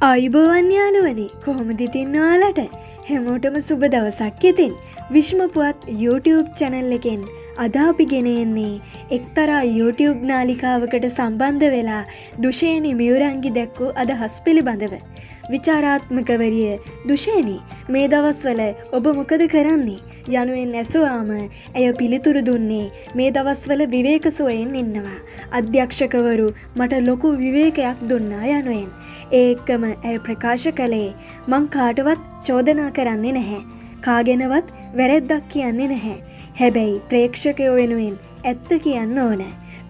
අයිබෝවන් යාළුවනේ කොහොමද ඉතින් ඔයාලට හැමෝටම සුබ දවසක් ඉතින් විශ්ම පුවත් YouTube channel එකෙන් අද අපි ගෙන එන්නේ එක්තරා YouTube නාලිකාවකට සම්බන්ධ වෙලා දුෂේනි මියුරංගි දැක්වූ අදහස් පිළිබඳව විචාරාත්මකවරිය දුෂේනි මේ දවස්වල ඔබ මොකද කරන්නේ යනුවෙන් ඇසුවාම ඇය පිළිතුරු දුන්නේ මේ දවස්වල විවේක සුවයෙන් ඉන්නවා අධ්‍යක්ෂකවරු මට ලොකු විවේකයක් දුන්නා යනුවෙන් ඒකම ඇය ප්‍රකාශ කළේ මං කාටවත් චෝදනා කරන්නේ නැහැ කාගෙනවත් වැරැද්දක් කියන්නේ නැහැ හැබැයි ප්‍රේක්ෂකයෝ වෙනුවෙන් ඇත්ත කියන්න ඕන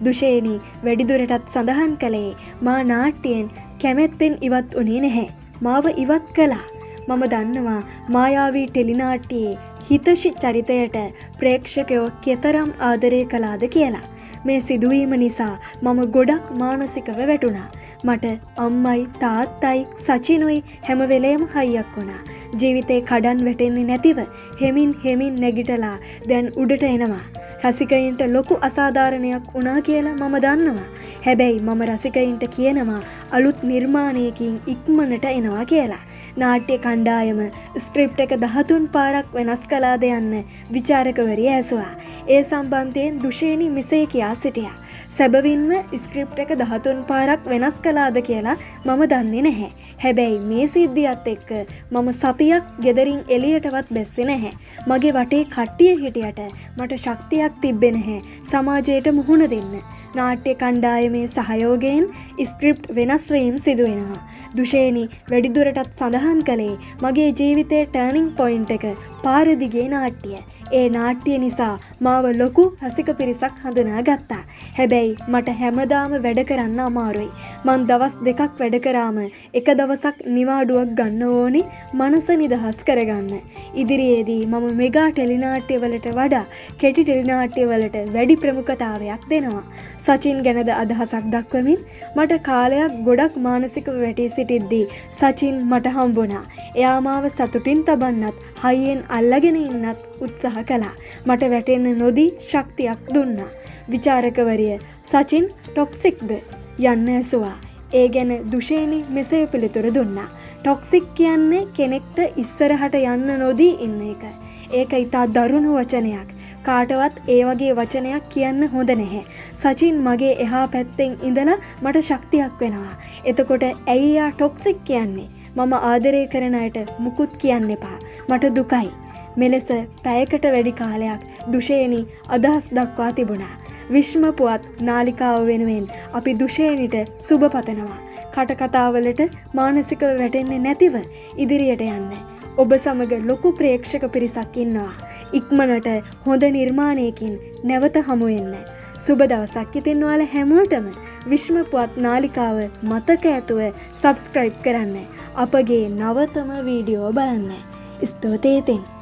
දුෂේනි වැඩිදුරටත් සඳහන් කළේ මා නාට්‍යයෙන් කැමැත්තෙන් ඉවත් උනේ නැහැ මාව ඉවත් කළා මම දන්නවා මායාවී ටෙලිනාට්‍යයේ හිතෂි චරිතයට ප්‍රේක්ෂකයෝ කෙතරම් ආදරය කළාද කියලා මේ සිදුවීම නිසා මම ගොඩක් මානසිකව වැටුණා මට අම්මයි තාත්තයි සචිනුයි හැම වෙලේම හයියක් වුණා ජීවිතේ කඩන් වැටෙන්නේ නැතිව හෙමින් නැගිටලා දැන් උඩට එනවා රසිකයින්ට ලොකු අසාධාරණයක් වුණා කියලා මම දන්නවා හැබැයි මම රසිකයින්ට කියනවා අලුත් නිර්මාණයකින් ඉක්මනට එනවා කියලා නාට්‍ය කණ්ඩායම ස්ක්‍රිප්ට් එක 13 පාරක් වෙනස් කළාද යන්න විචාරකවරිය ඇසුවා. ඒ සම්බන්ධයෙන් දුෂේනි මෙසේ කියා සිටියා. සැබවින්ම ස්ක්‍රිප්ට් එක 13 පාරක් වෙනස් කළාද කියලා මම දන්නේ නැහැ. හැබැයි මේ සිද්ධියත් එක්ක මම සතියක් ගෙදරින් එළියටවත් බැස්සේ නැහැ. මගේ වටේ කට්ටිය හිටියට මට ශක්තියක් තිබ්බේ නැහැ සමාජයට මුහුණ දෙන්න. නාට්‍ය කණ්ඩායමේ සහයෝගයෙන් ස්ක්‍රිප්ට් වෙනස් වීම සිදු වෙනවා. දුෂේනි වැඩිදුරටත් සඳහන් කළේ මගේ ජීවිතයේ ටර්නින් පොයින්ට් එක පාර දිගේ නාට්‍ය. ඒ නාට්‍ය නිසා මාව ලොකු රසික පිරිසක් හඳුනා ගත්තා. හැබැයි මට හැමදාම වැඩ කරන්න අමාරුයි. මං දවස් දෙකක් වැඩ කරාම එක දවසක් නිවාඩුවක් ගන්න ඕනේ මනස නිදහස් කරගන්න. ඉදිරියේදී මම මෙගා ටෙලිනාට්‍ය වලට වඩා කෙටි ටෙලිනාට්‍ය වලට වැඩි ප්‍රමුඛතාවයක් දෙනවා. සචින් ගැනද අදහසක් දක්වමින් මට කාලයක් ගොඩක් මානසිකව වැටී සිටිද්දී සචින් මට හම්බුණා. එයා මාව සතුටින් තබන්නත් හයියෙන් අල්ලගෙන ඉන්නත් උත්සාහ කළා. මට වැටෙන්න නොදී ශක්තියක් දුන්නා. විචාරකවරිය සචින් ටොක්සික්ද යන්න ඇසුවා. ඒ ගැන දුෂේනි මෙසේ පිළිතුරු දුන්නා. ටොක්සික් කියන්නේ කෙනෙක්ට ඉස්සරහට යන්න නොදී ඉන්න එක. ඒක ඉතා දරුණු වචනයක්. කාටවත් ඒ වගේ වචනයක් කියන්න හොඳ නැහැ. සචින් මගේ එහා පැත්තෙන් ඉඳලා මට ශක්තියක් වෙනවා. එතකොට ඇයි යා ටොක්සික් කියන්නේ? මම ආදරය කරන අයට මුකුත් කියන්න එපා. මට දුකයි. මෙලෙස පැයකට වැඩි කාලයක් දුෂේනි අදහස් දක්වා තිබුණා. විශ්ම පුවත් නාලිකාව වෙනුවෙන් අපි දුෂේනිට සුබ පතනවා. කටකතාවලට මානසිකව වැටෙන්නේ නැතිව ඉදිරියට යන්න. ඔබ සමග ලොකු ප්‍රේක්ෂක පිරිසක් ඉන්නවා. ඉක්මනට හොඳ නිර්මාණයකින් නැවත හමු වෙන්න. සුබ දවසක් ඉතින් ඔයාලා හැමෝටම විශ්ම පුවත් නාලිකාව මතක ඇතුව සබ්ස්ක්‍රයිබ් කරන්න. අපගේ නවතම වීඩියෝ බලන්න. ස්තුතියි.